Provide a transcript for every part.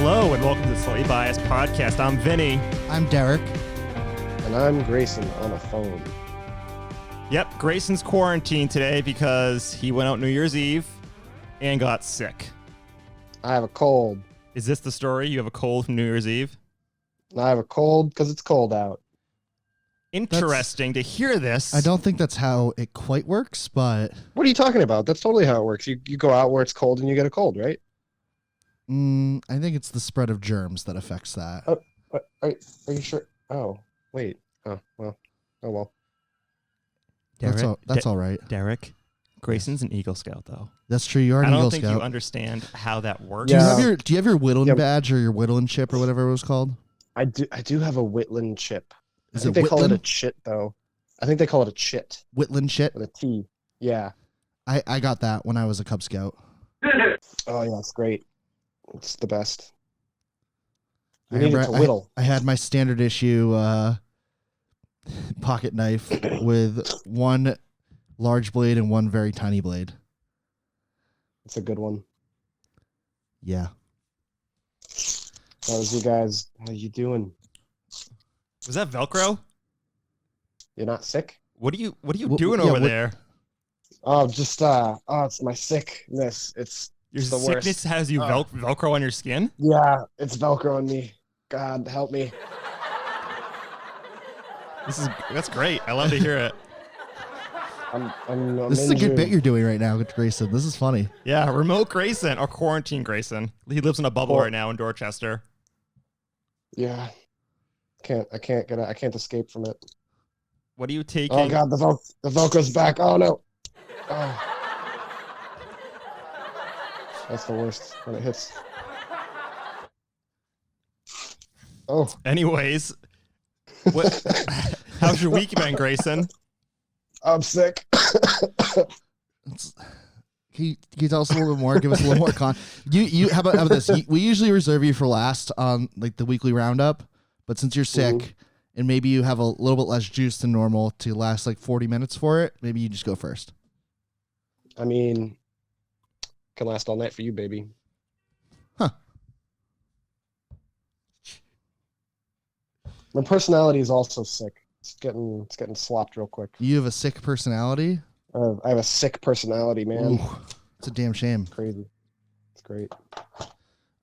Hello and welcome to the Slightly Biased Podcast. I'm Vinny. I'm Derek. And I'm Grayson on a phone. Yep, Grayson's quarantined today because he went out New Year's Eve and got sick. I have a cold. Is this the story? You have a cold from New Year's Eve? I have a cold because it's cold out. Interesting to hear this. I don't think that's how it quite works, but What are you talking about? That's totally how it works. You go out where it's cold and you get a cold, right? I think it's the spread of germs that affects that. Are you sure? Oh, wait. Oh, well. Oh, well. That's all right. Derek, Grayson's an Eagle Scout, though. That's true. You are I an don't Eagle think Scout. you understand how that works. Do you Yeah. have your whittling Yeah. badge or your whittling chip or whatever it was called? I do have a Whitland chip. Is I think it they call it a Whitland? chit, though. I think they call it a chit Whitland shit. with a T. Yeah. I got that when I was a Cub Scout. Oh, yeah, it's great. It's the best. You need it remember to whittle. I had my standard issue pocket knife with one large blade and one very tiny blade. It's a good one. Yeah. How's you guys? How you doing? Was that Velcro? You're not sick? What are you Wh- doing yeah, over what- there? Oh, just it's my sickness. Your the sickness worst. has you Velcro on your skin? Yeah, it's Velcro on me. God help me. That's great. I love to hear it. I'm This is a good injured. bit you're doing right now, Grayson. This is funny. Yeah, remote Grayson or quarantine Grayson. He lives in a bubble right now in Dorchester. Yeah. I can't get out. I can't escape from it. What are you taking? Oh God, the Velcro's back. Oh no. Oh. That's the worst when it hits. Oh, Anyways, what? How's your week been, Grayson? I'm sick. Can you tell us a little bit more? Give us a little more how about this? We usually reserve you for last on like the weekly roundup, but since you're sick and maybe you have a little bit less juice than normal to last like 40 minutes for it, maybe you just go first. I mean, can last all night for you, baby. Huh. My personality is also sick. It's getting slopped real quick. You have a sick personality? I have a sick personality, man. Ooh, it's a damn shame. Crazy. It's great.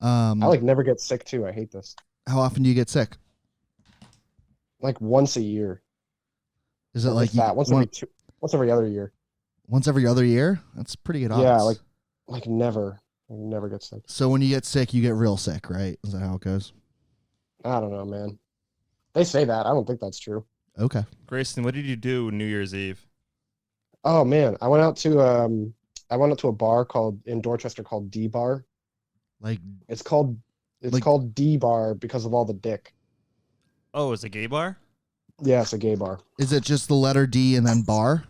I I never get sick too. I hate this. How often do you get sick? Like once a year. Is it If like that. Once every other year. once every other year? That's pretty good odds. Yeah, like never. I never get sick. So when you get sick, you get real sick, right? Is that how it goes? I don't know, man. They say that. I don't think that's true. Okay. Grayson, what did you do New Year's Eve? Oh man, I went out to a bar in Dorchester called D Bar. Like It's called D Bar because of all the dick. Oh, it's a gay bar? Yeah, it's a gay bar. is it just the letter D and then bar?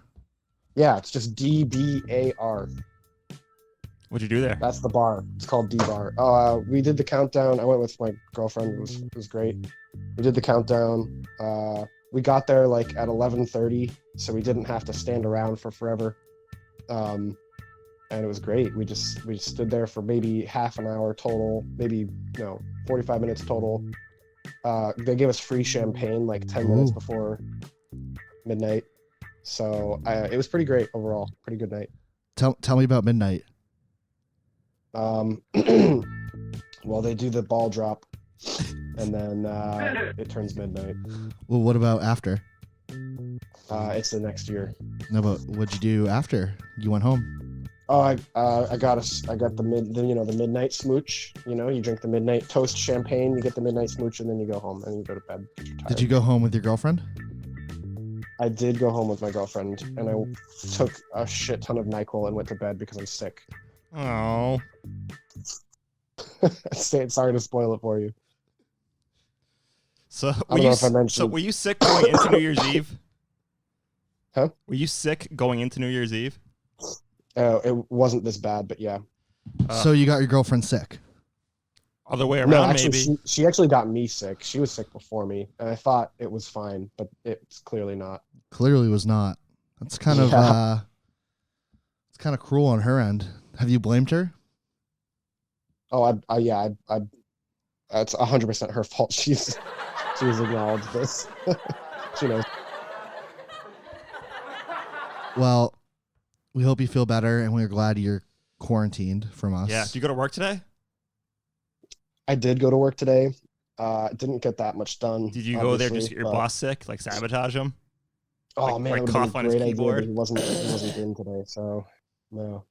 Yeah, it's just DBAR. What'd you do there? That's the bar. It's called D Bar. We did the countdown. I went with my girlfriend. It was great. We did the countdown. We got there like at 11:30, so we didn't have to stand around for forever. And it was great. We just stood there for maybe half an hour total, 45 minutes total. They gave us free champagne like 10 minutes before midnight. So it was pretty great overall. Pretty good night. Tell me about midnight. Well, they do the ball drop, and then it turns midnight. Well, what about after? It's the next year. No, but what'd you do after you went home? Oh, I got the midnight smooch. You drink the midnight toast champagne, you get the midnight smooch, and then you go home and you go to bed. Did you go home with your girlfriend? I did go home with my girlfriend, and I took a shit ton of NyQuil and went to bed because I'm sick. Oh. Sorry to spoil it for you. So I don't know if I mentioned. So were you sick going into New Year's Eve? Huh? Were you sick going into New Year's Eve? It wasn't this bad, but yeah. So you got your girlfriend sick. Other way around, No, actually, maybe. she actually got me sick. She was sick before me, and I thought it was fine, but it's clearly not. Clearly was not. That's kind of it's kind of cruel on her end. Have you blamed her? Oh, I That's 100% her fault. She's acknowledged this. She knows. Well, we hope you feel better, and we're glad you're quarantined from us. Yeah. Do you go to work today? I did go to work today. Didn't get that much done. Did you go there just obviously, to get your but- boss sick, like sabotage him? Oh like- man, like it would have cough been on a his great idea, keyboard? but he wasn't in today, so no.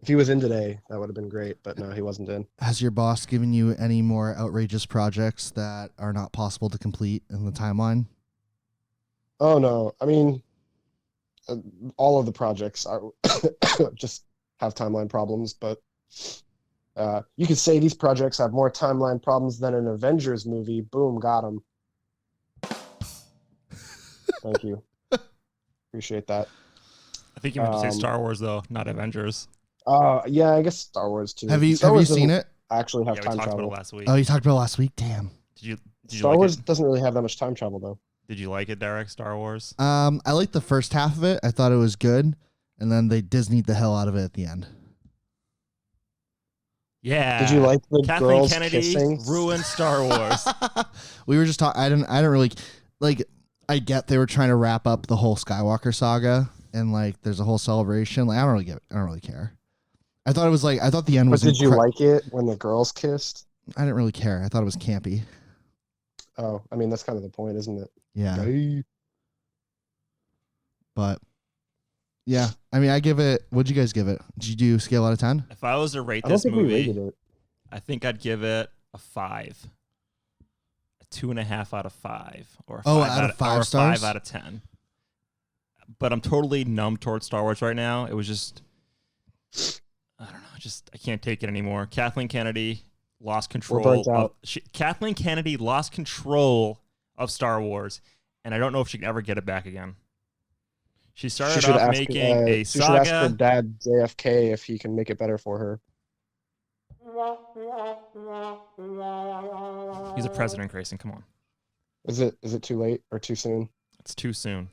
If he was in today, that would have been great, but no, he wasn't in. Has your boss given you any more outrageous projects that are not possible to complete in the timeline? Oh no, I mean, all of the projects are just have timeline problems, but you could say these projects have more timeline problems than an Avengers movie. Boom, got him. Thank you. Appreciate that. I think you meant to say Um, Star Wars though, not Avengers. Yeah, I guess Star Wars too. Have you Star Wars seen doesn't it? Actually, have Yeah, we time talked about it travel. last week. Oh, you talked about it last week. Damn. Did you Star like Wars it? doesn't really have that much time travel though. Did you like it, Derek? Star Wars? I liked the first half of it. I thought it was good, and then they Disneyed the hell out of it at the end. Yeah. Did you like the Kathleen girls Kennedy kissing? ruined Star Wars? We were just talking. I didn't really like. I get they were trying to wrap up the whole Skywalker saga, and like there's a whole celebration. Like I don't really get it. I don't really care. I thought it was like I thought the end But was. did you like it when the girls kissed? I didn't really care. I thought it was campy. Oh, I mean that's kind of the point, isn't it? Yeah, Hey. but yeah. I mean, I give it. What'd you guys give it? Did you do scale out of 10? If I was to rate I don't this think we movie, rated it. I think I'd give it a 5. A 2.5 out of 5. Or a 5 Oh, out of 5 or a stars? 5 out of 10. But I'm totally numb towards Star Wars right now. It was just, I don't know, I can't take it anymore. Kathleen Kennedy lost control. burnt out. Kathleen Kennedy lost control of Star Wars, and I don't know if she can ever get it back again. She started off making a she should ask her saga. dad JFK if he can make it better for her. He's a president, Grayson. Come on. Is it too late or too soon? It's too soon.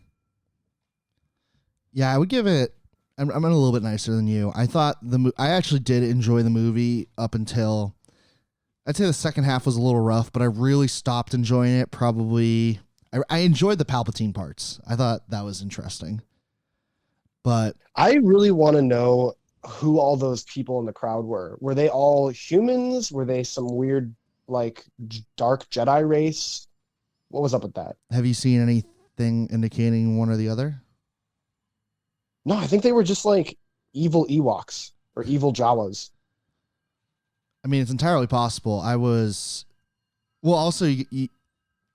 Yeah, I would give it. I'm a little bit nicer than you. I thought I actually did enjoy the movie up until I'd say the second half was a little rough, but I really stopped enjoying it. Probably I enjoyed the Palpatine parts. I thought that was interesting, but I really want to know who all those people in the crowd were. Were they all humans? Were they some weird like dark Jedi race? What was up with that? have you seen anything indicating one or the other? No, I think they were just like evil Ewoks or evil Jawas. I mean, it's entirely possible. Also, you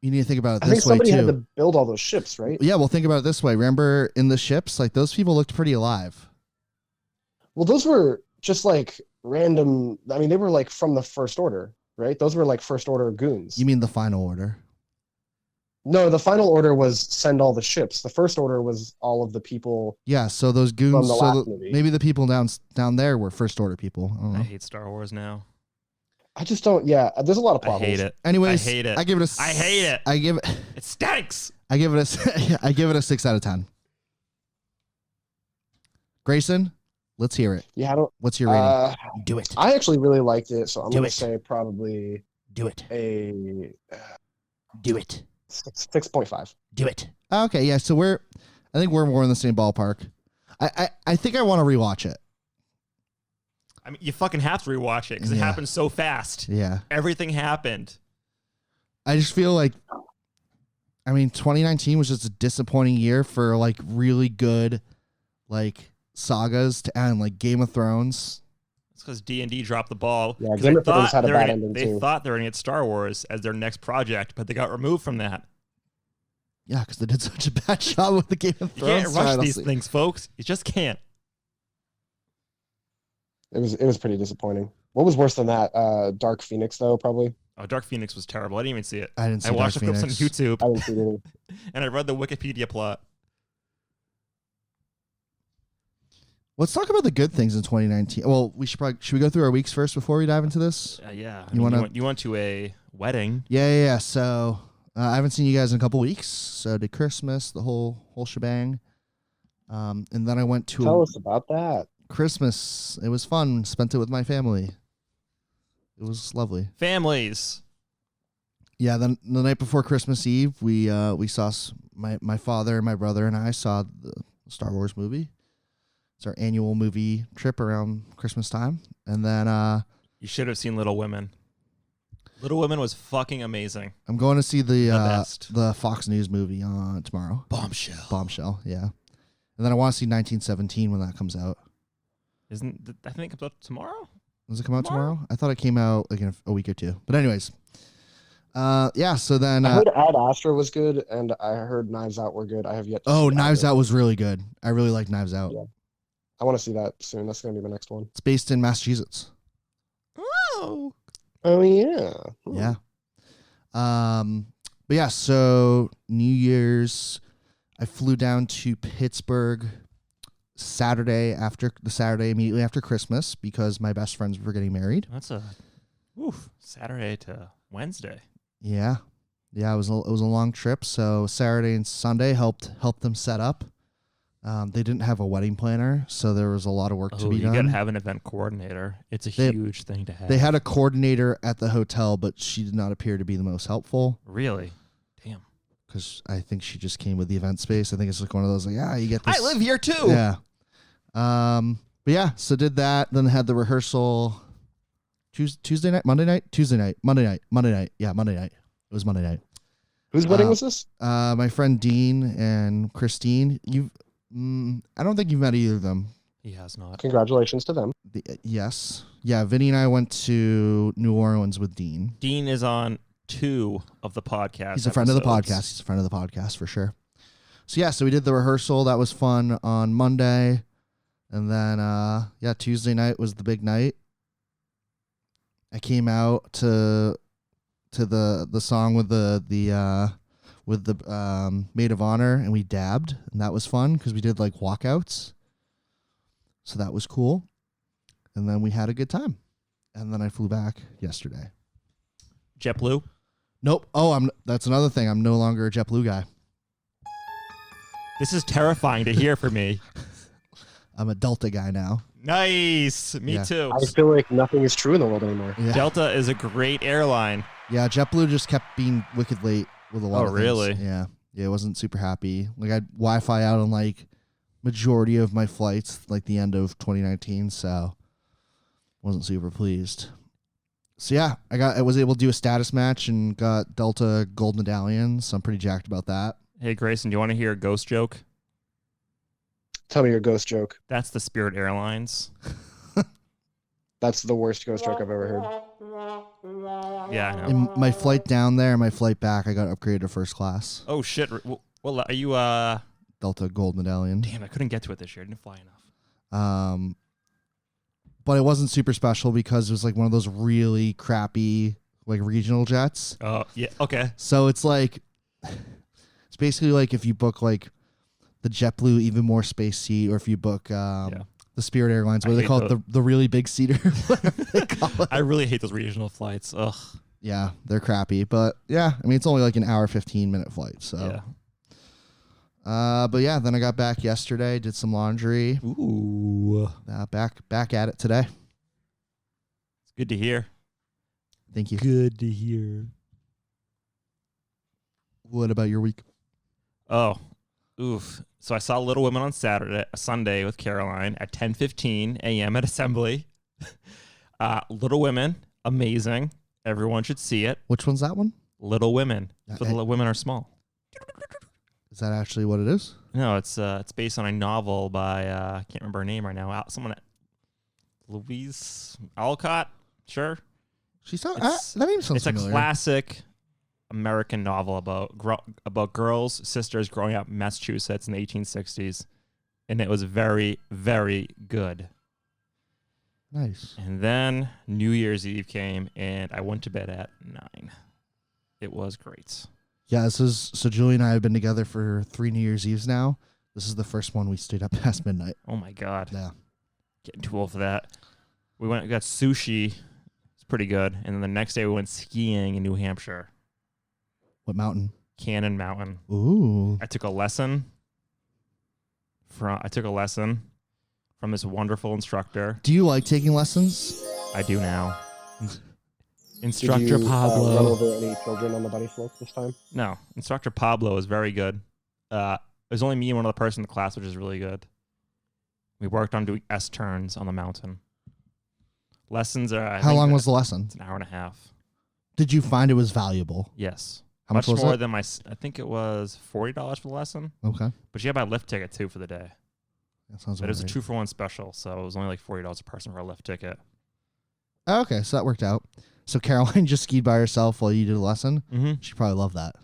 need to think about it I think this way somebody too. had to build all those ships, right? Yeah, well, think about it this way. Remember in the ships, like those people looked pretty alive. Well, those were just like random. I mean, they were like from the First Order, right? Those were like First Order goons. You mean the Final Order? No, the Final Order was send all the ships. The First Order was all of the people. Yeah, so those goons. From the So last movie. maybe the people down there were First Order people. I don't I know. hate Star Wars now. I just don't. Yeah, there's a lot of I problems. hate it. Anyways, I hate it. I give it a. I hate it. I give it. It stinks. I give it a. I give it a 6 out of 10. Grayson, let's hear it. Yeah, I don't. What's your rating? Do it. I actually really liked it, so I'm Do gonna it. say probably Do it. a Do it. 6.5. Do it. Okay, yeah. So I think we're more in the same ballpark. I think I want to rewatch it. I mean, you fucking have to rewatch it because it Yeah. happened so fast. Yeah. Everything happened. I just feel like, I mean, 2019 was just a disappointing year for like really good, like sagas to end, like Game of Thrones. It's because D&D dropped the ball. Yeah, 'Cause Game they of Thrones thought had a they were bad gonna- ending, They too. thought they were going to get Star Wars as their next project, but they got removed from that. Yeah, because they did such a bad job with the Game of You Thrones. can't rush title these scene. things, folks. You just can't. It was pretty disappointing. What was worse than that? Dark Phoenix, though, probably. Oh, Dark Phoenix was terrible. I didn't even see it. I didn't see I watched the Dark clips on Phoenix. YouTube, I didn't see it. and I read the Wikipedia plot. Let's talk about the good things in 2019. Well, should we go through our weeks first before we dive into this? Yeah. You wanna- you went to a wedding. Yeah. So I haven't seen you guys in a couple weeks. So did Christmas, the whole shebang. And then I went to Tell us about that. Christmas. It was fun. Spent it with my family. It was lovely. Families. Yeah, then the night before Christmas Eve, we saw my father, my brother, and I saw the Star Wars movie. It's our annual movie trip around Christmas time, and then You should have seen Little Women. Little Women was fucking amazing. I'm going to see The best. the Fox News movie tomorrow. Bombshell, yeah. And then I want to see 1917 when that comes out. I think it comes out tomorrow? Does it come out tomorrow? I thought it came out like in a week or two. But anyways, yeah. So then, I heard Ad Astra was good, and I heard Knives Out were good. I have yet to see Knives either. Out was really good. I really like Knives Out. Yeah. I want to see that soon. That's going to be my next one. It's based in Massachusetts. Oh. Oh, yeah. Yeah. But yeah, so New Year's, I flew down to Pittsburgh Saturday immediately after Christmas because my best friends were getting married. That's Saturday to Wednesday. Yeah. Yeah, it was a long trip. So Saturday and Sunday helped them set up. They didn't have a wedding planner, so there was a lot of work to be done. You gotta have an event coordinator. It's a huge thing to have. They had a coordinator at the hotel, but she did not appear to be the most helpful. Really? Damn. Because I think she just came with the event space. I think it's like one of those like, you get this. I live here too. Yeah. But yeah, so did that. Then had the rehearsal Tuesday night, Monday night. Yeah, Monday night. It was Monday night. Whose wedding was this? My friend Dean and Christine. I don't think you've met either of them. He has not. Congratulations to them. Yes. Yeah, Vinny and I went to New Orleans with Dean. Dean is on 2 of the podcast. He's a friend of the podcast. He's a friend of the podcast for sure. So yeah, so we did the rehearsal. That was fun on Monday. And then Tuesday night was the big night. I came out to the song with the maid of honor, and we dabbed, and that was fun because we did like walkouts. So that was cool. And then we had a good time. And then I flew back yesterday. JetBlue. Nope. That's another thing. I'm no longer a JetBlue guy. This is terrifying to hear for me. I'm a Delta guy now. Nice. Me Yeah. too. I feel like nothing is true in the world anymore. Yeah. Delta is a great airline. Yeah, JetBlue just kept being wicked late with a lot of things. Really? Yeah. Yeah, I wasn't super happy. Like I had Wi-Fi out on like majority of my flights like the end of 2019, so wasn't super pleased. So yeah, I was able to do a status match and got Delta gold medallions. So I'm pretty jacked about that. Hey, Grayson, do you want to hear a ghost joke? Tell me your ghost joke. That's the Spirit Airlines. That's the worst ghost joke I've ever heard. Yeah, I know. And my flight down there and my flight back, I got upgraded to first class. Oh, shit. Well, are you, Delta gold medallion. Damn, I couldn't get to it this year. I didn't fly enough. But it wasn't super special because it was like one of those really crappy like regional jets. Oh, yeah. Okay. So it's like, it's basically like if you book like the JetBlue Even More Space seat, or if you book the Spirit Airlines, what do they call it? The really big seater. Whatever they call it. I really hate those regional flights. Ugh. Yeah, they're crappy. But yeah, I mean, it's only like an hour, 15-minute flight. So, Yeah. but yeah, then I got back yesterday, did some laundry. Ooh. Back at it today. It's good to hear. Thank you. Good to hear. What about your week? Oh, oof. So I saw Little Women on Sunday with Caroline at 10:15 a.m. at Assembly. Little Women, amazing. Everyone should see it. Which one's that one? Little Women. For the Little Women are small. Is that actually what it is? No, it's based on a novel by I can't remember her name right now. Louise Alcott. Sure. That name sounds It's familiar. a classic American novel about girls, sisters growing up in Massachusetts in the 1860s, and it was very, very good. Nice. And then New Year's Eve came, and I went to bed at 9. It was great. Yeah, so Julie and I have been together for 3 New Year's Eves now. This is the first one we stayed up past midnight. Oh my god, Yeah. getting too old for that. We got sushi. It's pretty good. And then the next day we went skiing in New Hampshire, What mountain? Cannon Mountain. Ooh. I took a lesson from this wonderful instructor. Do you like taking lessons? I do now. Instructor Did you, Pablo. run over any children on the bunny slope this time? No, Instructor Pablo is very good. It was only me and one other person in the class, which is really good. We worked on doing S turns on the mountain. Lessons are. How long was the lesson? It's an hour and a half. Did you find it was valuable? Yes. How much was more it? than I think it was $40 for the lesson. Okay. But you had to buy a lift ticket too for the day. That sounds But it was a right. 2-for-1 special, so it was only like $40 a person for a lift ticket. Oh, okay, so that worked out. So Caroline just skied by herself while you did a lesson. Mm-hmm. She probably loved that.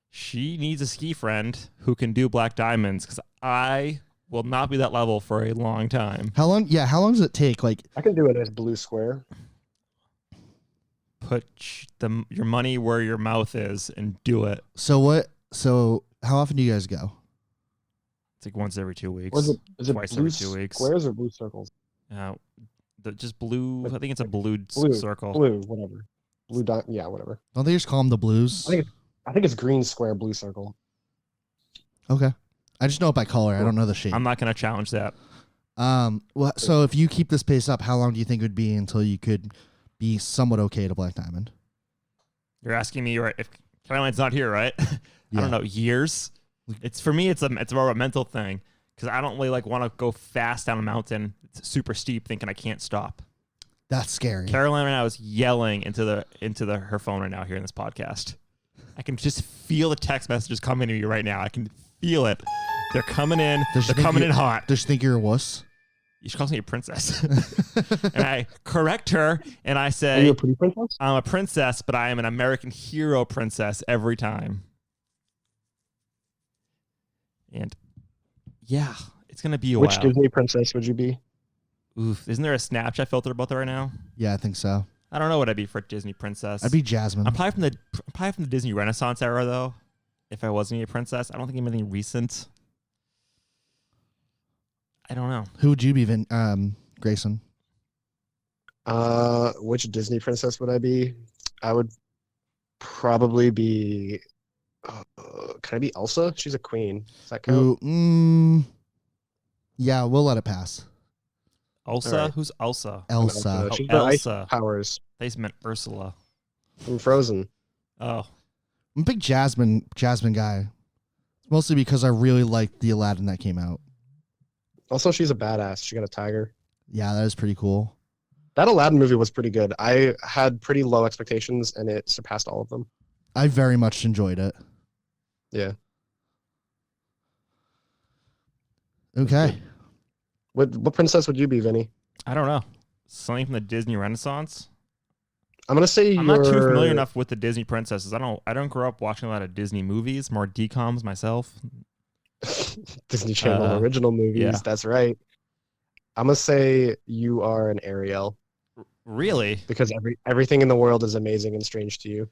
She needs a ski friend who can do black diamonds because I will not be that level for a long time. How long? Yeah, how long does it take? Like, I can do it as blue square. Put your money where your mouth is and do it. so what? So how often do you guys go? It's like once every 2 weeks. Was it? Is it Twice blue every 2 weeks. squares or blue circles? Just blue. I think it's a blue, Blue. circle. Blue, whatever. Blue dot. Yeah, whatever. Don't they just call them the blues? I think it's green square, blue circle. Okay. I just know it by color. I don't know the shape. I'm not going to challenge that. Well, so if you keep this pace up, how long do you think it would be until you could be somewhat okay at a black diamond? You're asking me if Caroline's not here, right? I Yeah. don't know, years. It's for me. It's more of a mental thing because I don't really want to go fast down a mountain. It's super steep, thinking I can't stop. That's scary. Caroline right now is yelling into her phone right now here in this podcast. I can just feel the text messages coming to me right now. I can feel it. They're coming in. Does she They're think coming you- in hot. Does she think you're a wuss? She calls me a princess. And I correct her and I Are you say, a pretty princess? I'm a princess, but I am an American hero princess every time. And yeah, it's going to be a Which while. Disney princess would you be? Oof, isn't there a Snapchat filter about that right now? Yeah, I think so. I don't know what I'd be for Disney princess. I'd be Jasmine. I'm probably from the Disney Renaissance era though. If I wasn't a princess, I don't think I'm anything recent. I don't know. Who would you be, Grayson? Which Disney princess would I be? I would probably be. Can I be Elsa? She's a queen. Does that count? Ooh, yeah, we'll let it pass. Elsa? All right. Who's Elsa? Elsa. Oh, She's the ice Elsa. powers They meant Ursula. from Frozen. Oh, I'm a big Jasmine guy. Mostly because I really liked the Aladdin that came out. Also, she's a badass. She got a tiger. Yeah, that is pretty cool. That Aladdin movie was pretty good. I had pretty low expectations, and it surpassed all of them. I very much enjoyed it. Yeah. Okay. What princess would you be, Vinny? I don't know. Something from the Disney Renaissance. I'm gonna say I'm not too familiar enough with the Disney princesses. I don't grow up watching a lot of Disney movies, more DComs myself. Disney Channel original movies. yeah. That's right. I'm gonna say you are an Ariel Really? because everything in the world is amazing and strange to you.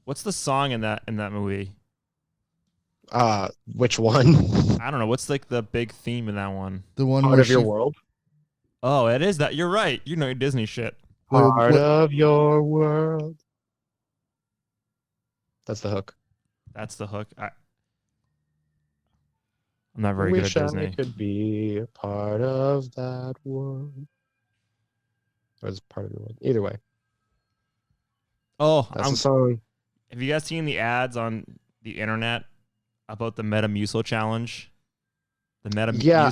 What's the song in that movie? Which one? I don't know. What's like the big theme in that one? The one Part where of your she- world. Oh, it is that. You're right. You know your Disney shit. where- Part where- of your world. That's the hook. That's the hook. I'm not very good Wish at I Disney. could be a part of that world. Or is it part of your world? Either way, Oh, that's the song. have you guys seen the ads on the internet about the Metamucil challenge? The Metamucil. Yeah,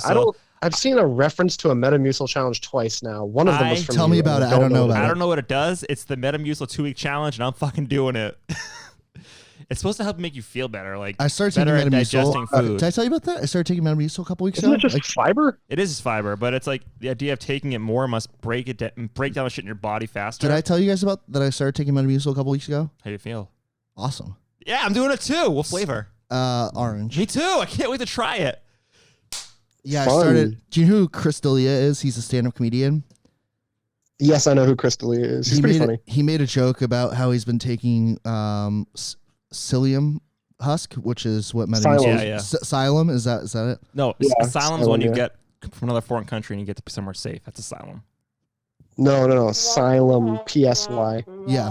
I've seen a reference to a Metamucil challenge twice now. One of them was from Tell me you, about and it. I don't know about I it. don't know what it does. It's the Metamucil 2-week challenge, and I'm fucking doing it. It's supposed to help make you feel better, like I started taking better at digesting Metamucil. food. Did I tell you about that? I started taking Metamucil a couple weeks Isn't ago. it just Like, fiber? It is fiber, but it's like the idea of taking it more must break down the shit in your body faster. did I tell you guys about that? I started taking Metamucil a couple weeks ago. How do you feel? Awesome. Yeah, I'm doing it too. What flavor? Orange. Me too. I can't wait to try it. Yeah, Fun. I started. Do you know who Chris D'Elia is? He's a stand-up comedian. Yes, I know who Crystalia is. He's pretty funny. He made a joke about how he's been taking psyllium husk, which is what Metamucil. Xylem. Yeah, yeah. Xylem, is that it? No, Yeah, asylum's when asylum, you yeah. get from another foreign country and you get to somewhere safe. That's asylum. No. Asylum. PSY. Yeah.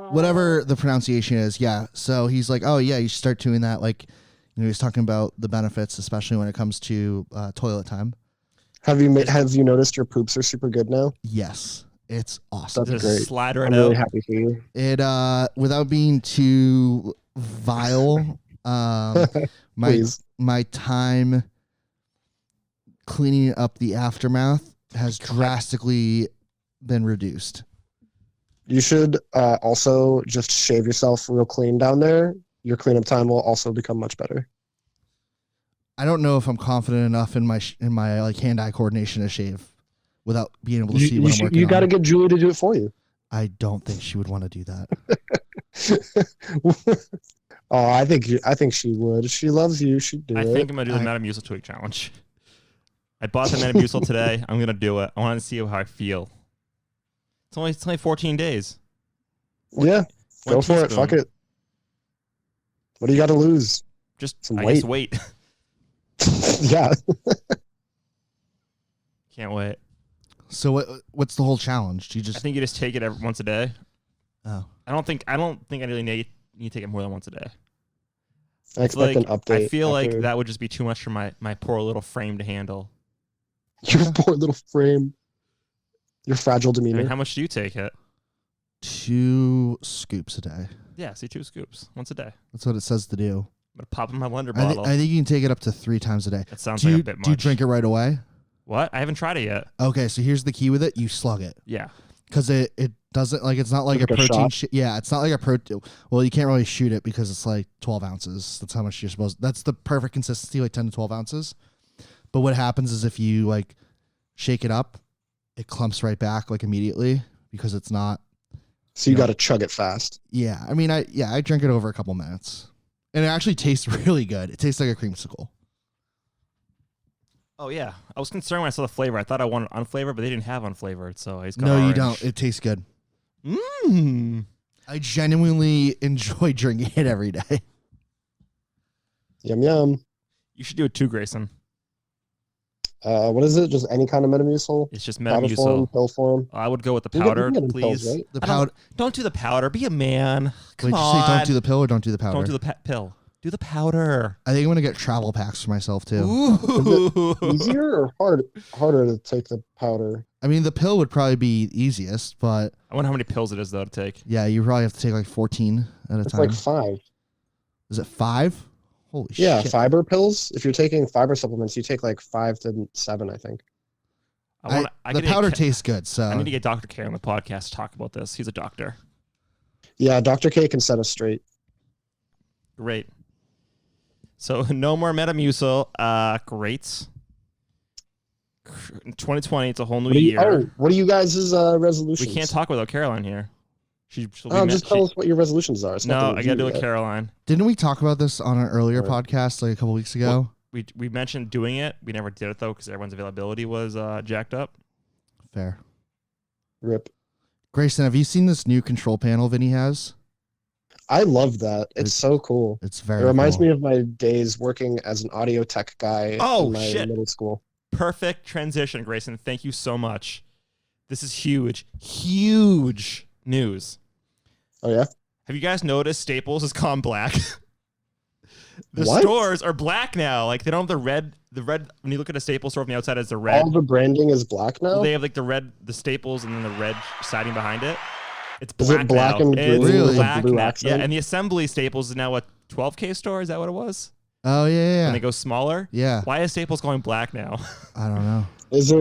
Whatever the pronunciation is, yeah. So he's like, oh yeah, you should start doing that. Like, he's talking about the benefits, especially when it comes to toilet time. Have you noticed your poops are super good now? Yes, It's awesome. That's Just great. slider it I'm really out. happy for you. It without being too vile, my Please. my time cleaning up the aftermath has drastically been reduced. You should also just shave yourself real clean down there. Your cleanup time will also become much better. I don't know if I'm confident enough in my like hand-eye coordination to shave without being able to see what I'm working You on. got to get Julie to do it for you. I don't think she would want to do that. Oh, I think she would. She loves you. She'd do I it. think I'm gonna do the Metamucil tweak challenge. I bought the Metamucil today. I'm gonna do it. I want to see how I feel. It's only 14 days. Yeah, One go for it. teaspoon. Fuck it. What do you got to lose? Just Some I guess wait. Yeah. Can't wait. So what's the whole challenge? Do you I just think you just take it once a day. oh I don't think I really need to take it more than once a day. I expect an update. I feel like after- that would just be too much for my poor little frame to handle. Your poor little frame. Your fragile I demeanor. mean, how much do you take it? 2 scoops a day? Yeah, see 2 scoops once a day. That's what it says to do. I'm gonna pop in my blender I, bottle. I think you can take it up to 3 times a day. That sounds Do like you, a bit much. do you drink it right away? What? I haven't tried it yet. Okay, so here's the key with it. You slug it. Yeah. Because it doesn't, like, it's not like Like a a protein. shot? Yeah, it's not like a protein. Well, you can't really shoot it because it's like 12 ounces. That's how much you're supposed. That's the perfect consistency, like 10 to 12 ounces. But what happens is if you like shake it up, it clumps right back like immediately because it's not. So you Yeah. got to chug it fast. Yeah, I mean, I drink it over a couple minutes, and it actually tastes really good. It tastes like a creamsicle. Oh yeah. I was concerned when I saw the flavor. I thought I wanted unflavored, but they didn't have unflavored, so I just got No, you orange. don't. It tastes good. Mmm. I genuinely enjoy drinking it every day. Yum yum. You should do it too, Grayson. What is it? Just any kind of Metamucil? It's just Powder form, Metamucil. pill form. I would go with the You powder, can get it in please. pills, right? The I don't- powder. Don't do the powder. Be a man. Come Wait, on. you say don't do the pill or don't do the powder? Don't do the pill. Do the powder. I think I'm gonna get travel packs for myself too. Ooh. Easier or harder to take the powder? I mean, the pill would probably be easiest, but I wonder how many pills it is though to take. yeah, you probably have to take like 14 at a It's time. like 5. Is it 5? Holy Yeah, shit! fiber pills. If you're taking fiber supplements, you take like 5 to 7, I think. I the gotta powder get, tastes good, so I need to get Dr. K on the podcast to talk about this. He's a doctor. Yeah, Dr. K can set us straight. Great. So no more Metamucil. Great. In 2020, it's a whole new year. What are you guys' resolutions? We can't talk without Caroline here. She'll be Oh, mad- just tell us what your resolutions are. It's No, nothing I gotta do with it, you yet. Caroline. didn't we talk about this on an earlier Right. podcast like a couple weeks ago? We mentioned doing it. We never did it though because everyone's availability was jacked up. Fair. Rip. Grayson, have you seen this new control panel Vinny has? I love that. It's It's- so cool. It's very. It reminds cool. me of my days working as an audio tech guy Oh, in my shit. middle school. Perfect transition, Grayson. Thank you so much. This is huge, huge news. Oh yeah. Have you guys noticed Staples has gone black? The What? stores are black now. Like they don't have the red. The red. When you look at a Staples store from the outside, it's the red. All the branding is black now. They have like the Staples, and then the red siding behind it. It's Is black it black now. and It's blue with a black blue now. accent? Yeah, and the Assembly Staples is now a 12K store. Is that what it was? Oh yeah, And yeah, they go smaller. yeah. Why is Staples going black now? I don't know. Is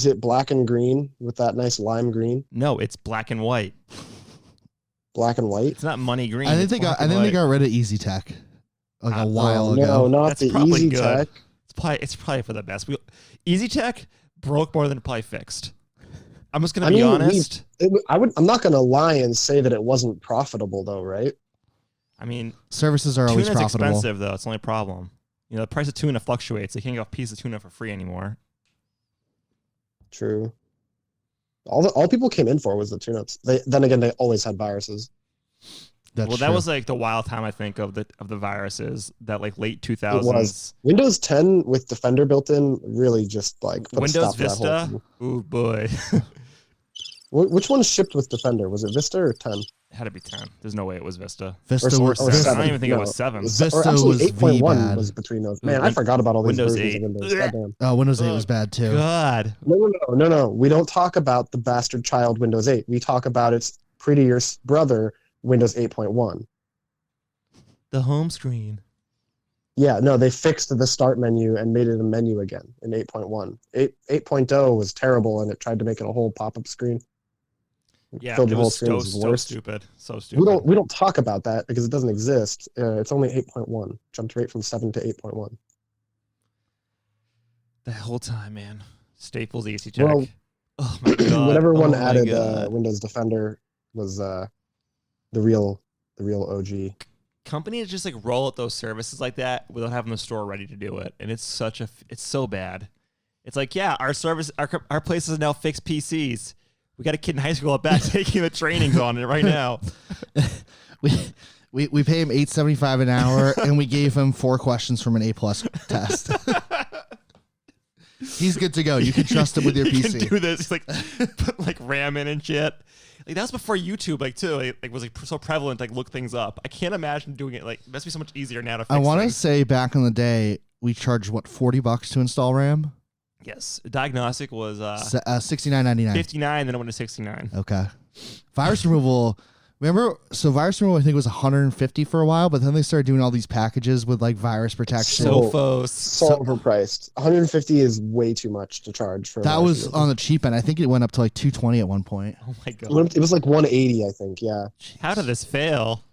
it black and green with that nice lime green, No, it's black and white. black and white? It's not money green. I think it's they got. black I and think they white. got rid of Easy Tech like a Oh, while Oh, no, ago. not That's the probably Easy good. Tech. It's probably for the best. Easy Tech broke more than it probably fixed. I'm just gonna I be mean, honest. I'm not gonna lie and say that it wasn't profitable though, right? I mean, Services are always tuna's profitable. expensive though. It's the only problem. You know, the price of tuna fluctuates. They can't get a piece of tuna for free anymore. True. All people came in for was the tune-ups. Then again, they always had viruses. That's Well, that true. was like the wild time I think of the viruses. That like late 2000s. was. Windows 10 with Defender built in really just like put a Windows stop to that whole Vista. thing. Ooh boy. Which one shipped with Defender? Was it Vista or 10? It had to be 10. There's no way it was Vista. Vista Or was I 7. don't even think it No. was 7. Vista Or actually, was 8.1 bad. was between those. Man, I forgot about all these Windows versions 8. of Windows. Goddamn. Windows 8 was bad too. God. No. We don't talk about the bastard child Windows 8. We talk about its prettier brother, Windows 8.1. The home screen. Yeah, no, they fixed the start menu and made it a menu again in 8.1. 8.0 was terrible, and it tried to make it a whole pop-up screen. Yeah, Filled it the whole was screen. It was so worse. stupid. So stupid. We don't talk about that because it doesn't exist. It's only 8.1. Jumped right from 7 to 8.1. The whole time, man. Staples Easy Check. Well, oh my god. whenever one Oh my added God. Windows Defender was the real OG. Companies just like roll out those services like that without having the store ready to do it, and it's so bad. It's like, yeah, our place is now fixed PCs. We got a kid in high school at back taking the trainings on it right now. We pay him $8.75 an hour, and we gave him 4 questions from an A+ test. He's good to go. You can trust him with your He PC. can do this. He's like put like RAM in and shit. Like that was before YouTube, like too. Like was like so prevalent. Like look things up. I can't imagine doing it. Like it must be so much easier now to fix I want to things. say back in the day, we charged what, $40 to install RAM? Yes, diagnostic was $69.99. 59, then it went to 69. Okay. Virus removal. Remember, so virus removal I think was $150 for a while, but then they started doing all these packages with like virus protection. Sophos. So overpriced. 150 is way too much to charge for. That was on the cheap end. I think it went up to like $220 at one point. Oh my god. It was like 180, I think. Yeah. How did this fail?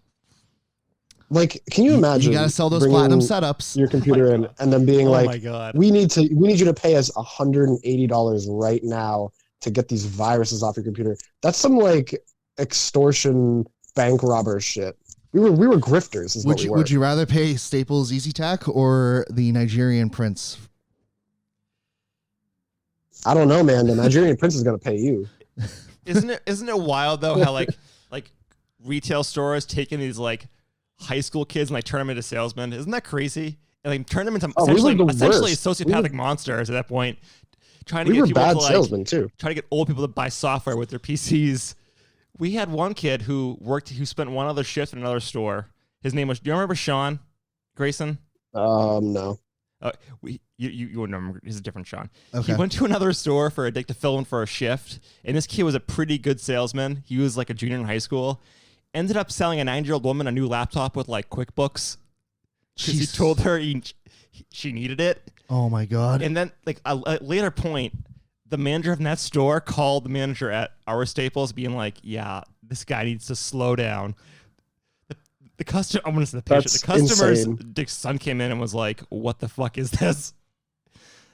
Like, can you imagine? You got to sell those bringing platinum setups. your computer in and then being Oh like, my god. we need you to pay us $180 right now to get these viruses off your computer. That's some like extortion bank robber shit. We were grifters. Is what we were. Would you rather pay Staples EasyTech or the Nigerian Prince? I don't know, man. The Nigerian prince is gonna pay you. Isn't it wild though how like retail stores taking these like high school kids and like turn them into salesmen? Isn't that crazy? And like turn them into Oh, we were essentially the worst. sociopathic monsters at that point. Trying to We get were people bad to like salesmen too. try to get old people to buy software with their PCs. We had one kid who spent one other shift in another store. His name was, do you remember Sean Grayson? No. You wouldn't remember. He's a different Sean. Okay. He went to another store to fill in for a shift, and this kid was a pretty good salesman. He was like a junior in high school. Ended up selling a 9-year-old woman a new laptop with like QuickBooks because he Jeez. told her she needed it. Oh my God. And then like a later point, the manager of that store called the manager at our Staples, being like, "Yeah, this guy needs to slow down." The customer, I'm gonna say the patient. That's The customer's insane. Dick's son came in and was like, "What the fuck is this?"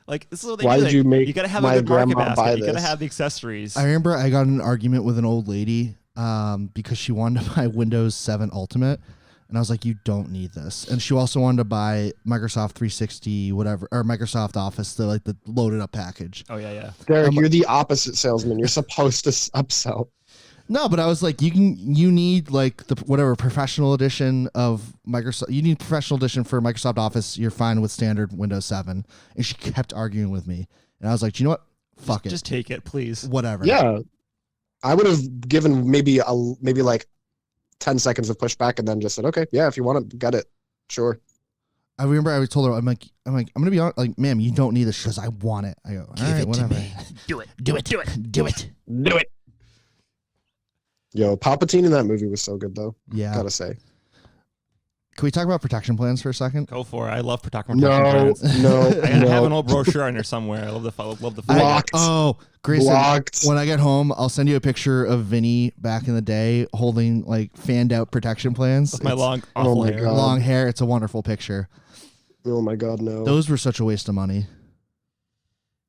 Like this is what they Why do. did you make You gotta have my a good market grandma buy basket. You gotta this? have the accessories. I remember I got in an argument with an old lady because she wanted to buy Windows 7 Ultimate. And I was like, you don't need this. And she also wanted to buy Microsoft 360, whatever, or Microsoft Office, the loaded up package. Oh yeah. Derek, you're the opposite salesman. You're supposed to upsell. No, but I was like, you need like the whatever professional edition of Microsoft. You need professional edition for Microsoft Office. You're fine with standard Windows 7. And she kept arguing with me. And I was like, do you know what? Fuck it. Just take it, please. Whatever. Yeah. I would have given maybe like 10 seconds of pushback and then just said, okay, yeah, if you want to get it, sure. I remember I told her, I'm gonna be honest, like, ma'am, you don't need this. She goes, I want it. I go, all right, whatever. Do it. Do it. Do it. Do it. Do it. Yo, Palpatine in that movie was so good though. Yeah. Gotta say. Can we talk about protection plans for a second? Go for it. I love protection No, plans. no, I have an no. old brochure on there somewhere. I love the Blocked. Oh, Grayson, Blocked. when I get home, I'll send you a picture of Vinny back in the day holding like fanned out protection plans. with my It's long awful my hair. God. long hair. It's a wonderful picture. Oh my God, no. Those were such a waste of money.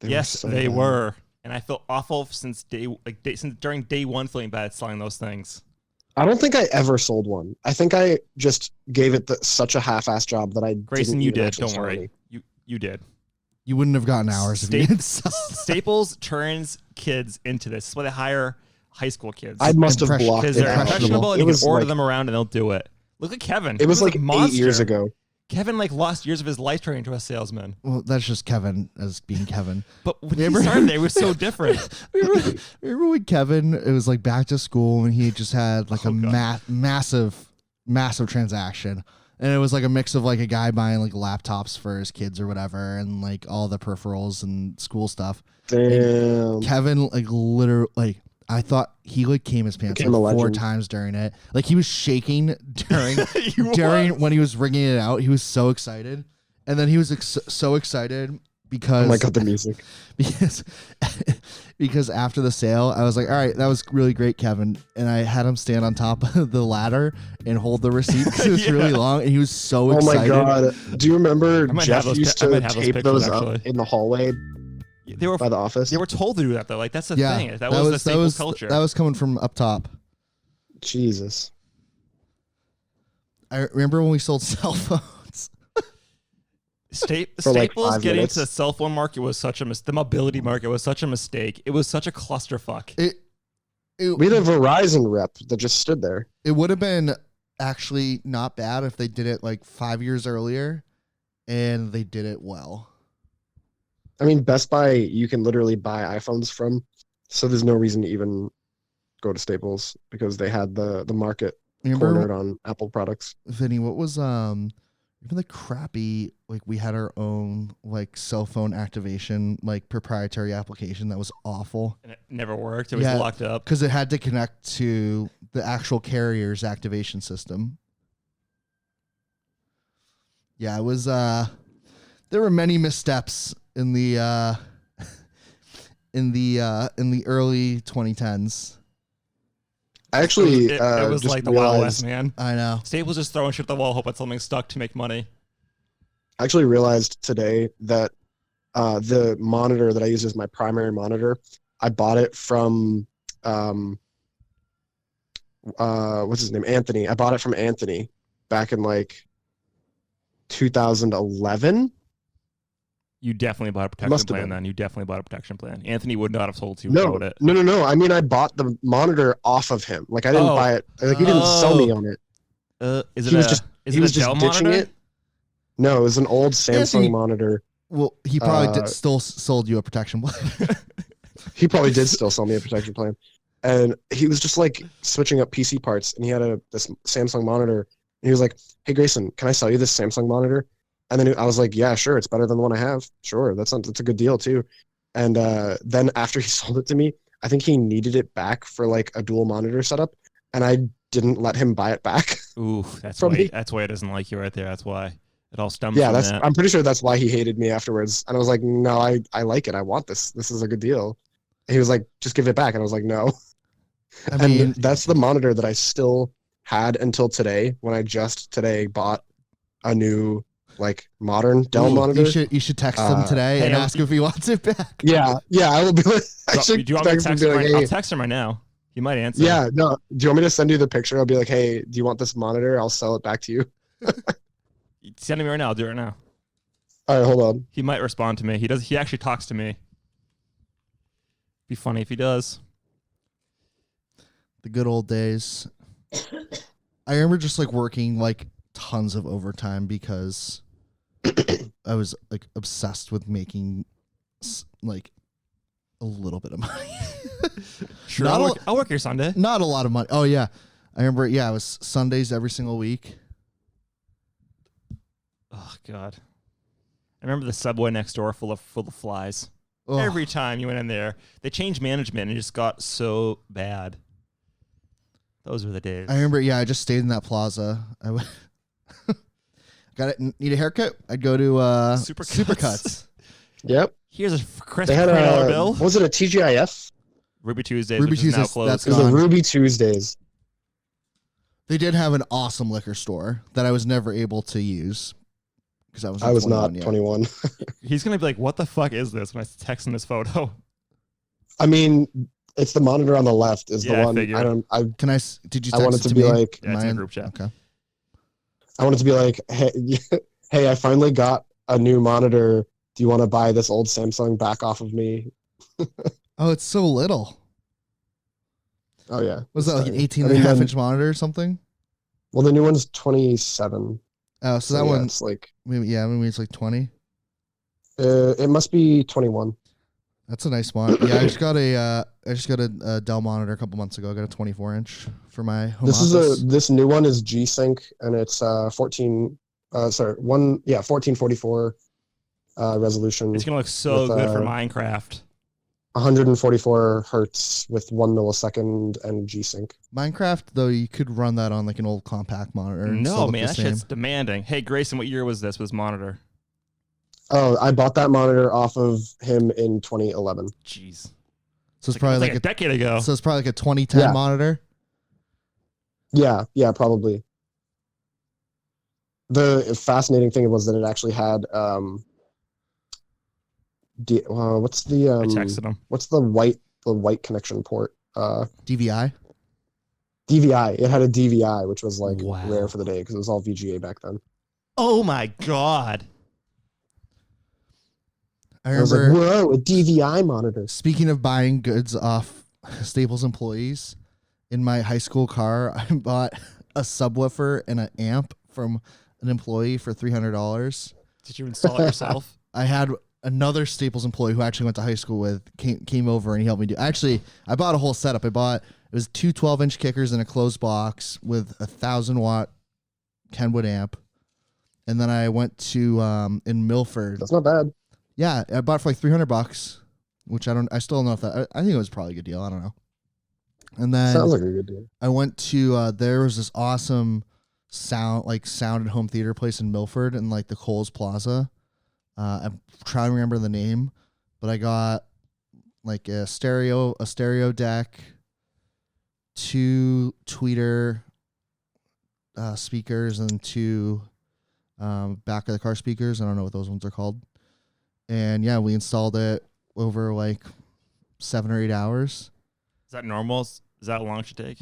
They Yes, so they bad. were, and I feel awful since during day one, feeling bad selling those things. I don't think I ever sold one. I think I just gave it such a half-ass job that I Grayson, didn't you even did. actually Don't sell worry. any. You did. You wouldn't have gotten hours if you didn't sell. Staples turns kids into this. That's why they hire high school kids. I must have Impression- blocked Because it they're out. impressionable and It you was can order like, them around and they'll do it. Look at Kevin. it was He like a 8 monster. years ago. Kevin like lost years of his life turning into a salesman. Well, that's just Kevin as being Kevin. But when Remember- he started, it was so different. Remember when Kevin? It was like back to school, and he just had like Oh, a God. massive transaction, and it was like a mix of like a guy buying like laptops for his kids or whatever, and like all the peripherals and school stuff. Damn. Kevin like literally like I thought he like came his pants Became like a 4 legend. times during it. Like he was shaking during He was. when he was ringing it out. He was so excited, and then he was so excited because Oh my god, the music. because because after the sale, I was like, all right, that was really great, Kevin, and I had him stand on top of the ladder and hold the receipt because it's really Yeah. long, and he was so Oh excited. my god. Do you remember I might Jeff have those used pi- I to might have those tape pictures, those up actually. in the hallway They were by the office? they were told to do that though. Like that's the Yeah, thing. That was the staple culture. That was coming from up top. Jesus. I remember when we sold cell phones. For, like, Staples 5 getting minutes. to the cell phone market was such a the mobility market was such a mistake. It was such a clusterfuck. It We had a Verizon rep that just stood there. it would have been actually not bad if they did it like 5 years earlier, and they did it well. I mean, Best Buy, you can literally buy iPhones from, so there's no reason to even go to Staples because they had the market Remember, cornered on Apple products. Vinny, what was even the crappy like we had our own like cell phone activation like proprietary application that was awful And it never worked. It was Yeah. locked up. because it had to connect to the actual carrier's activation system. Yeah, it was there were many missteps in the in the early 2010s. I actually It was just like the Wild West, realized, man. I know. Staples just throwing shit at the wall, hoping something stuck to make money. I actually realized today that the monitor that I use as my primary monitor, I bought it from what's his name? Anthony. I bought it from Anthony back in like 2011. You definitely bought a protection Must have plan been. then. You definitely bought a protection plan. Anthony would not have told you No, about it. no. I mean, I bought the monitor off of him. Like I didn't Oh. buy it. Like he didn't sell me Oh. on it. Is it He was a, just- is he it was a just gel ditching monitor? it. No, it was an old Samsung Anthony- monitor. Well, he probably Uh, still sold you a protection plan. He probably did still sell me a protection plan. And he was just like switching up PC parts, and he had this Samsung monitor. And he was like, "Hey Grayson, can I sell you this Samsung monitor?" And then I was like, "Yeah, sure. It's better than the one I have. Sure, that's a good deal too." And then after he sold it to me, I think he needed it back for like a dual monitor setup, and I didn't let him buy it back. Ooh, that's From why. me. That's why he doesn't like you right there. That's why it all stems Yeah, from that's. that. I'm pretty sure that's why he hated me afterwards. And I was like, "No, I like it. I want this. This is a good deal." And he was like, "Just give it back," and I was like, "No." I And mean, that's the monitor that I still had until today when I just today bought a new like modern Dell ooh, monitor. you should text him today hey, and I'm- ask if he wants it back. Yeah, I will be like, I Do should you want me to text him text and him be like, right? hey, I'll text him right now. He might answer. yeah, no, do you want me to send you the picture? I'll be like, hey, do you want this monitor? I'll sell it back to you. Send him right now. I'll do it right now. All right, hold on. He might respond to me. He does. He actually talks to me. Be funny if he does. The good old days. I remember just like working like tons of overtime because I was like obsessed with making like a little bit of money. Sure, Not I'll work your Sunday. Not a lot of money. Oh yeah. I remember, yeah, it was Sundays every single week. Oh God. I remember the Subway next door full of flies. Ugh. Every time you went in there, they changed management and it just got so bad. Those were the days. I remember, yeah, I just stayed in that plaza. I went got it. Need a haircut? I'd go to Supercuts. Yep. Here's a crisp They had $3 a, bill. was it a TGIF? Ruby Tuesdays, Ruby which is now Tuesdays, closed. that's It was a gone. Ruby Tuesdays. They did have an awesome liquor store that I was never able to use because I was not 21 yet. 21. He's gonna be like, "What the fuck is this?" when I text him this photo. I mean, it's the monitor on the left is Yeah, I the one. figured. I don't. Can I? Did you? I Text wanted it to to be me? like. Yeah, it's in a Mine? group chat. Okay. I wanted to be like, hey, hey, I finally got a new monitor. Do you want to buy this old Samsung back off of me? Oh, it's so little. Oh yeah. Was that like an Sorry. 18 I and a mean, half then- inch monitor or something? Well, the new one's 27. Oh, so that yeah, one, it's like maybe it's like 20. it must be 21. That's a nice one. Yeah, I just got a Dell monitor a couple months ago. I got a 24-inch for my home office. This new one is G-Sync, and it's 1444 resolution. It's gonna look so with, good for Minecraft. 144 hertz with 1 millisecond and G-Sync. Minecraft, though, you could run that on like an old compact monitor. And still No, look man, the that same. shit's demanding. Hey, Grayson, what year was this monitor? Oh, I bought that monitor off of him in 2011. Jeez. So it's probably like a decade ago. So it's probably like a 2010 Yeah. monitor. Yeah, probably. The fascinating thing was that it actually had what's the I texted him. what's the white connection port? DVI. DVI. It had a DVI, which was like Wow. rare for the day because it was all VGA back then. Oh my god. I was like, whoa, a DVI monitor. Speaking of buying goods off Staples employees, in my high school car, I bought a subwoofer and an amp from an employee for $300. Did you install it yourself? I had another Staples employee who I actually went to high school with came over and he helped me do. Actually, I bought a whole setup. It was two 12-inch kickers in a closed box with a 1,000-watt Kenwood amp, and then I went to in Milford. That's not bad. Yeah, I bought it for like $300, which I still don't know if that. I think it was probably a good deal. I don't know. And then Sounds like a good deal. I went to there was this awesome sound and home theater place in Milford in like the Kohl's Plaza. I'm trying to remember the name, but I got like a stereo deck, 2 tweeter speakers, and 2 back of the car speakers. I don't know what those ones are called. And yeah, we installed it over like 7 or 8 hours. Is that normal? Is that how long it should take?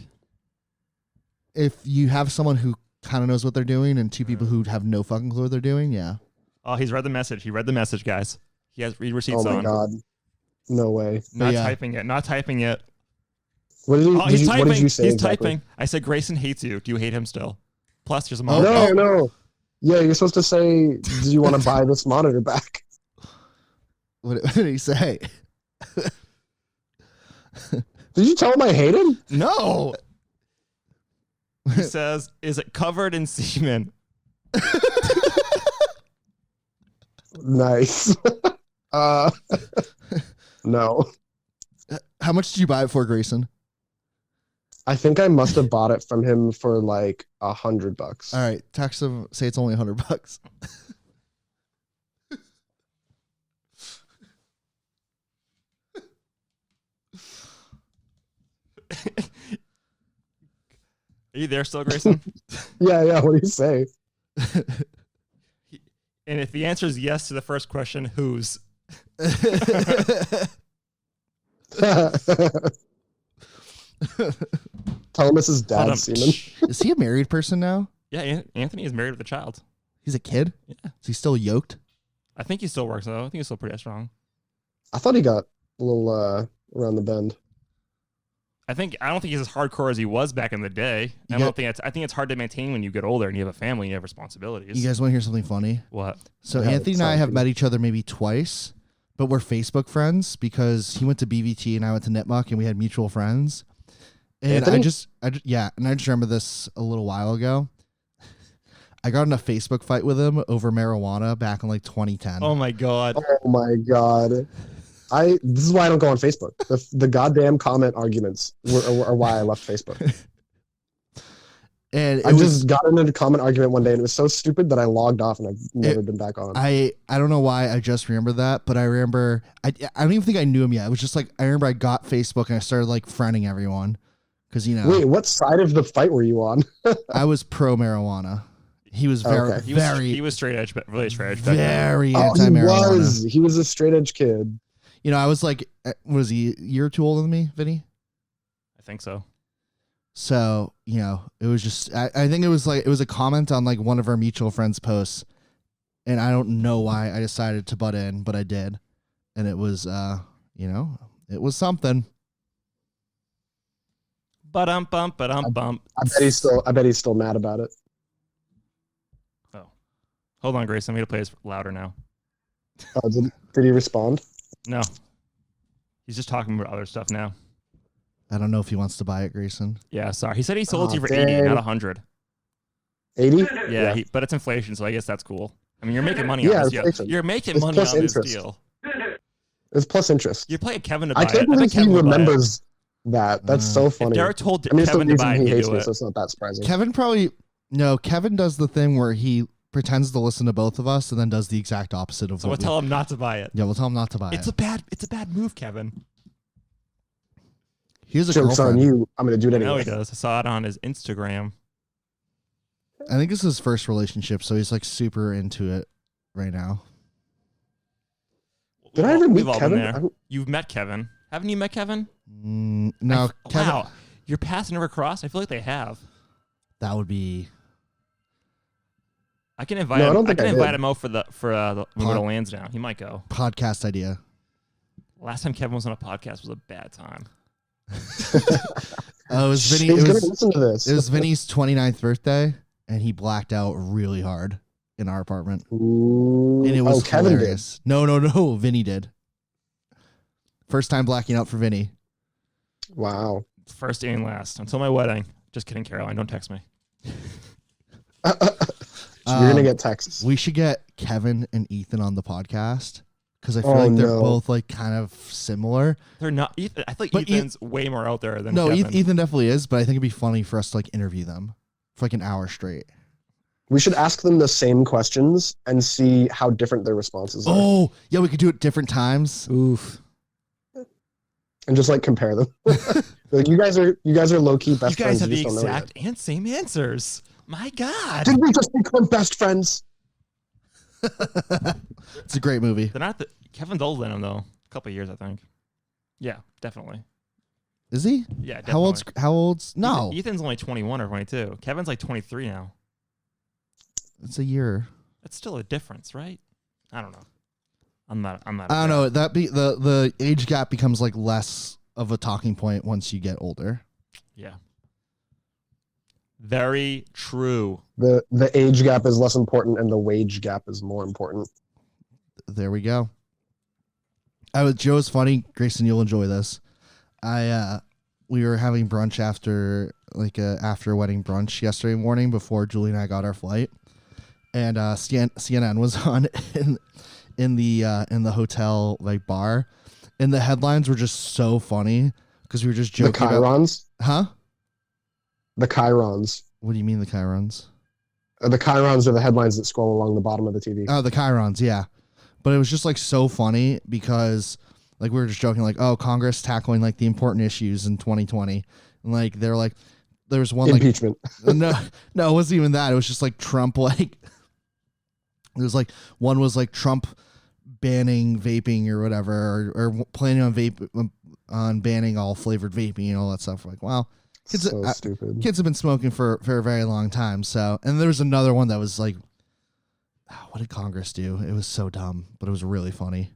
If you have someone who kind of knows what they're doing and 2 people who have no fucking clue what they're doing, yeah. Oh, he's read the message. He read the message, guys. He has read receipts Oh my on. god. No way. Not Yeah. typing it. Not typing it. What did, Oh, he's typing. what did you say He's exactly? typing. I said Grayson hates you. Do you hate him still? Plus, there's a Oh, monitor. No. Yeah, you're supposed to say, do you want to buy this monitor back? What did he say? Did you tell him I hate him? No. He says, "Is it covered in semen?" Nice. No. How much did you buy it for, Grayson? I think I must have bought it from him for like $100. All right, text him. Say it's only $100. Are you there still, Grayson? Yeah. What do you say? And if the answer is yes to the first question, whose? Tell him it's his Hold on. dad's semen. Is he a married person now? Yeah, Anthony is married with a child. He's a kid? Yeah. Is he still yoked? I think he still works though. I think he's still pretty strong. I thought he got a little around the bend. I don't think he's as hardcore as he was back in the day. I think it's hard to maintain when you get older and you have a family and you have responsibilities. You guys want to hear something funny? What? So Yeah, Anthony and I sounds have good. met each other maybe twice, but we're Facebook friends because he went to BVT and I went to Nipmuc and we had mutual friends. And Anthony? I just remember this a little while ago. I got in a Facebook fight with him over marijuana back in like 2010. Oh my god. Oh my god. This is why I don't go on Facebook. The goddamn comment arguments are why I left Facebook. And I just got into a comment argument one day and it was so stupid that I logged off and I've never been back on. I don't know why I just remember that, but I remember I don't even think I knew him yet. It was just like I remember I got Facebook and I started like friending everyone because Wait, what side of the fight were you on? I was pro marijuana. He was very Okay. He was straight edge, but really straight edge. back then. very Oh, anti marijuana. he was a straight edge kid. You know, I was like, was he a year or two older than me, Vinny? I think so. So, you know, it was just, I think it was a comment on like one of our mutual friends' posts. And I don't know why I decided to butt in, but I did. And it was, it was something. Bump. I bet he's still mad about it. Oh. Hold on, Grace. I'm going to play this louder now. Did he respond? No. He's just talking about other stuff now. I don't know if he wants to buy it, Grayson. Yeah, sorry. He said he sold it to you for Dang. 80, not 100. 80? Yeah, but it's inflation, so I guess that's cool. I mean, you're making money Yeah, on this deal. inflation. You're making It's money plus on this interest. deal. It's plus interest. You're playing Kevin to buy I it. can't I believe think he Kevin would buy it. remembers that. That's so If funny. Derek told I mean, it's the Kevin to reason buy it, he he'd hates do me, it. so it's not that surprising. Kevin does the thing where he pretends to listen to both of us and then does the exact opposite of So we'll what tell him not to buy it. Yeah, we'll tell him not to buy It's it. a bad move, Kevin. He has a Joke's on girlfriend. you. I'm going to do it I know anyway. he does. I saw it on his Instagram. I think this is his first relationship, so he's like super into it right now. Did I ever meet We've all been Kevin? there. You've met Kevin. Haven't you met Kevin? No, Kevin. Wow. Your paths never crossed? I feel like they have. That would be I can invite No, I him. don't I think can I invite did. him out for when we go to Lansdowne. He might go. podcast idea. Last time Kevin was on a podcast was a bad time. Oh, it was Vinny. He's It going was, to listen to this. it was Vinny's 29th birthday, and he blacked out really hard in our apartment. Ooh. And it was Kevin hilarious. No. Vinny did. First time blacking out for Vinny. did. Wow. First and last until my wedding. Just kidding, Caroline. Don't text me. So you're going to get texts. We should get Kevin and Ethan on the podcast because I feel Oh, like they're no. both like kind of similar. They're not. Ethan, I feel like But Ethan's way more out there than No, Kevin. Ethan definitely is, but I think it'd be funny for us to like interview them for like an hour straight. We should ask them the same questions and see how different their responses are. Oh, yeah, we could do it different times. Oof. And just like compare them. Like you guys are low key You best guys friends. have you the just don't know exact and same answers. My God. yet. Did we just become best friends? It's a great movie. They're not Kevin's older than him though. A couple of years, I think. Yeah, definitely. Is he? Yeah, definitely. How old's no? Ethan's only 21 or 22. Kevin's like 23 now. It's a year. That's still a difference, right? I don't know. I'm not. I don't know. That be the age gap becomes like less of a talking point once you get older. Yeah. Very true. The age gap is less important and the wage gap is more important. There we go. Joe's funny. Grayson, you'll enjoy this. We were having brunch after a wedding brunch yesterday morning before Julie and I got our flight, and CNN was on in the hotel like bar, and the headlines were just so funny because we were just joking. The Chirons? Huh? The Chirons. What do you mean the Chirons? The Chirons are the headlines that scroll along the bottom of the TV. Oh, the Chirons, yeah. But it was just like so funny because like we were just joking like, oh, Congress tackling like the important issues in 2020, and like they're like, there was one like Impeachment. no, it wasn't even that. It was just like Trump like. It was like one was like Trump banning vaping or whatever, or planning on banning all flavored vaping and all that stuff. Like, wow, kids, So stupid. kids have been smoking for a very long time. So, and there was another one that was like, what did Congress do? It was so dumb, but it was really funny.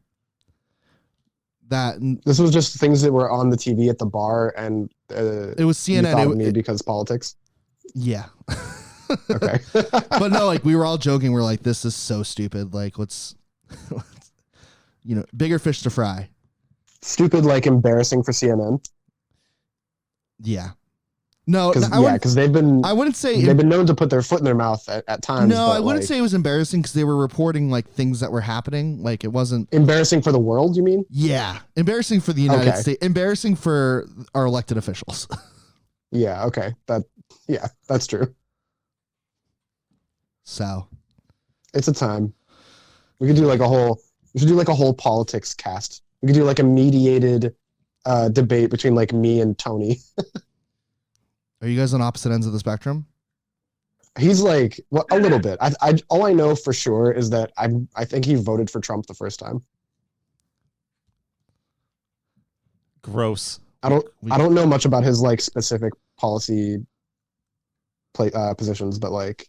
This was just things that were on the TV at the bar, and it was you thought CNN. of me because politics. Yeah. Okay. But no, like we were all joking. We're like, this is so stupid. Like, let's bigger fish to fry. Stupid, like embarrassing for CNN. Yeah. No, Because they've been I wouldn't say they've been known to put their foot in their mouth at times. No, but, I wouldn't like, say it was embarrassing because they were reporting like things that were happening. Like it wasn't. embarrassing for the world. You mean? Yeah, embarrassing for the United Okay. States. Embarrassing for our elected officials. Yeah. Okay. That's true. So It's a time. We could do like a whole. We should do like a whole politics cast. We could do like a mediated debate between like me and Tony. are you guys on opposite ends of the spectrum? He's like, well, a little bit. I all I know for sure is that I think he voted for Trump the first time. Gross. I don't know much about his like specific policy positions, but like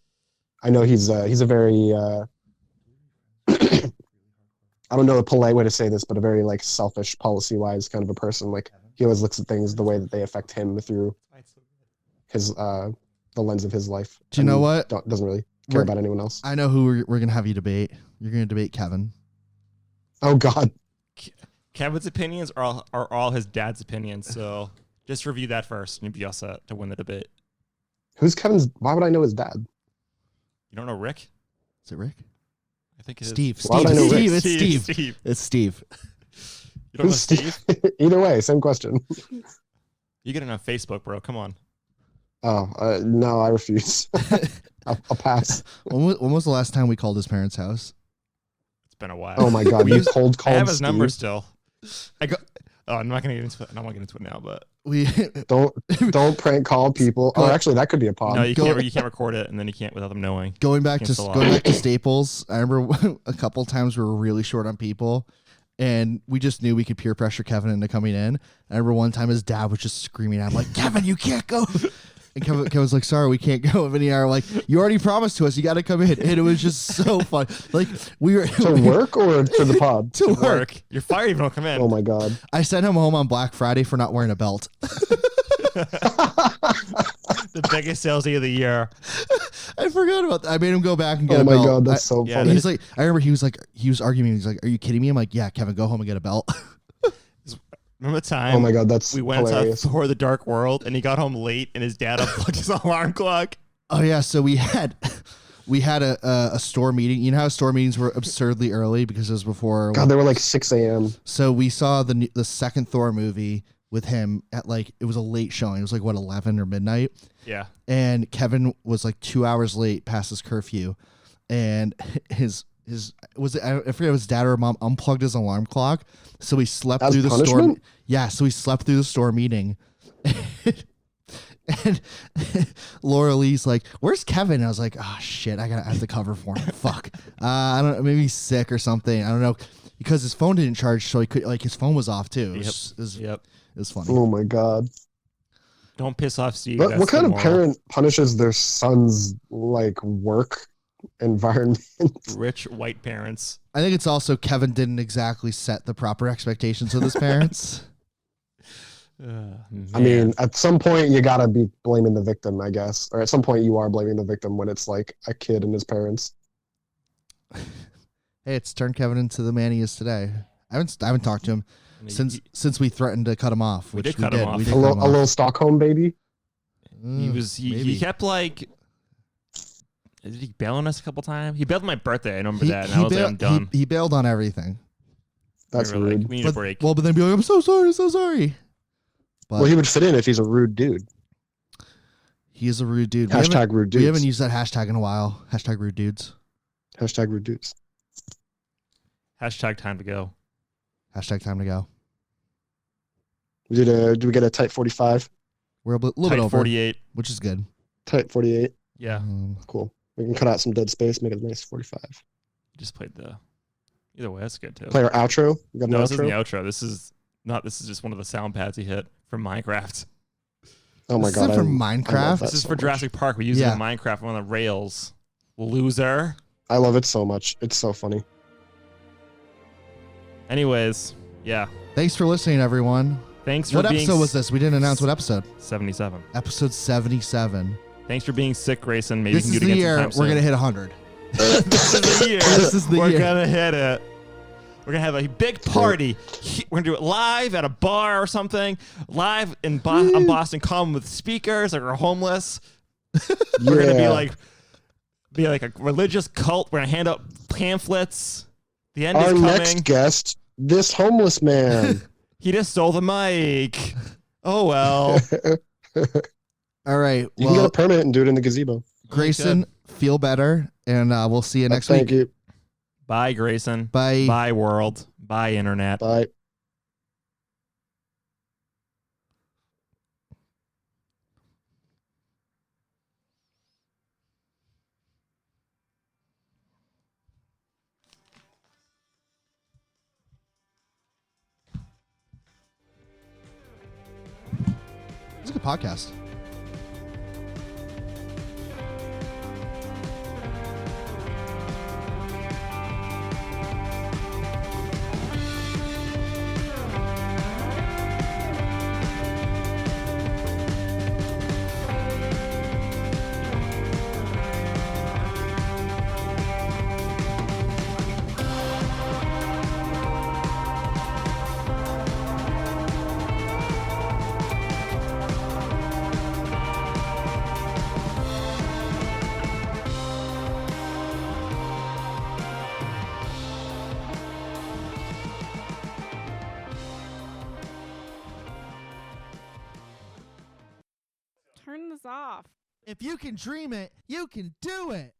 I know he's a very I don't know a polite way to say this, but a very like selfish policy wise kind of a person. Like he always looks at things the way that they affect him through his the lens of his life. Do you know And what? doesn't really care about anyone else. I know who we're gonna have you debate. You're gonna debate Kevin. Oh God. Kevin's opinions are all his dad's opinions. So just review that first, and you'll be all set to win the debate. Who's Kevin's? Why would I know his dad? You don't know Rick? Is it Rick? I think it is. Steve. Why would I know Rick? Steve. It's Steve. Steve. It's Steve. You don't know Who's Steve? Either way, same question. You get it on Facebook, bro. Come on. Oh no, I refuse. I'll pass. When was the last time we called his parents' house? It's been a while. Oh my God, you cold I called have his Steve? number still. I'm not gonna get into it. I don't want to get into it now, but We Don't prank call people. Go- Oh, actually, that could be a pod. no, you Go- can't record it, and then you can't without them knowing. going back Against the to law. going back to Staples. I remember a couple times we were really short on people, and we just knew we could peer pressure Kevin into coming in. I remember one time his dad was just screaming at him like, "Kevin, you can't go." And Kevin's like, "Sorry, we can't go." And Vinny and I were like, "You already promised to us. You got to come in." And it was just so fun. Like we were To work or to the pod? to work. Work. You're fired if you don't come in. Oh my God. I sent him home on Black Friday for not wearing a belt. The biggest sales day of the year. I forgot about that. I made him go back and get Oh a my belt. God, that's so yeah, funny. He's like, I remember he was arguing. He's like, "Are you kidding me?" I'm like, "Yeah, Kevin, go home and get a belt." Remember the time Oh my God, that's we went hilarious. to Thor: The Dark World, and he got home late, and his dad unplugged his alarm clock. Oh yeah, so we had a store meeting. You know how store meetings were absurdly early because it was before. God, they were like 6 a.m. So we saw the second Thor movie with him at it was a late showing. It was like 11 or midnight, Yeah. and Kevin was like 2 hours late past his curfew, and his I forget if his dad or mom unplugged his alarm clock, so he slept As through the store. punishment? Yeah, so he slept through the store meeting. And Laura Lee's like, "Where's Kevin?" And I was like, "Oh shit, I have to cover for him. Fuck. I don't know, maybe he's sick or something. I don't know." Because his phone didn't charge, so he could his phone was off too. It Yep. was funny. Oh my God. Don't piss off Steve. What, That's what kind the of moral. parent punishes their son's work environment? Rich white parents. I think it's also Kevin didn't exactly set the proper expectations with his parents. I mean, at some point you gotta be blaming the victim, I guess, or at some point you are blaming the victim when it's like a kid and his parents. Hey, it's turned Kevin into the man he is today. I haven't talked to him since we threatened to cut him off. We Which did cut him off. We A did cut him little, a off. little Stockholm baby. he maybe. kept like. Did he bail on us a couple times? He bailed on my birthday. I remember He, that. And he I was like, bailed, I'm done. he bailed on everything. That's We were like, rude. we need a But, break. well, but then be like, "I'm so sorry, so sorry." But Well, he would fit in if he's a rude dude. he is a rude dude. Hashtag rude We haven't dudes. used that hashtag in a while. Hashtag rude dudes. Hashtag rude dudes. Hashtag time to go. Hashtag time to go. Did we get a tight 45? We're a little Tight bit over, 48. which is good. Tight 48. Yeah. Cool. We can cut out some dead space, make it a nice 45. Just played the. Either way, that's good too. Play our outro. We got an No, this isn't the outro. outro. This is not. This is just one of the sound pads he hit from Minecraft. Oh my This God. isn't from I love Minecraft? that This is so for much. Jurassic Park. We use Yeah. it in Minecraft on the rails. Loser. I love it so much. It's so funny. Anyways, yeah. Thanks for listening, everyone. Thanks for What being episode was this? We didn't announce what episode. 77. Episode 77. Thanks for being sick, Grayson. Maybe This we is can the do it year again we're sometime gonna soon. hit 100. This is the year. This is the we're year. gonna hit it. We're gonna have a big party. We're gonna do it live at a bar or something. Live in on Boston Common with speakers like we're homeless. We're gonna be like a religious cult. We're gonna hand out pamphlets. The end Our is coming. next guest, this homeless man. He just stole the mic. Oh well. All right. You can get a Well, permit and do it in the gazebo. Grayson, feel better, and we'll see you next Thank week. you. Bye, Grayson. Bye. Bye, world. Bye, internet. Bye. It's a good podcast. us off. If you can dream it, you can do it.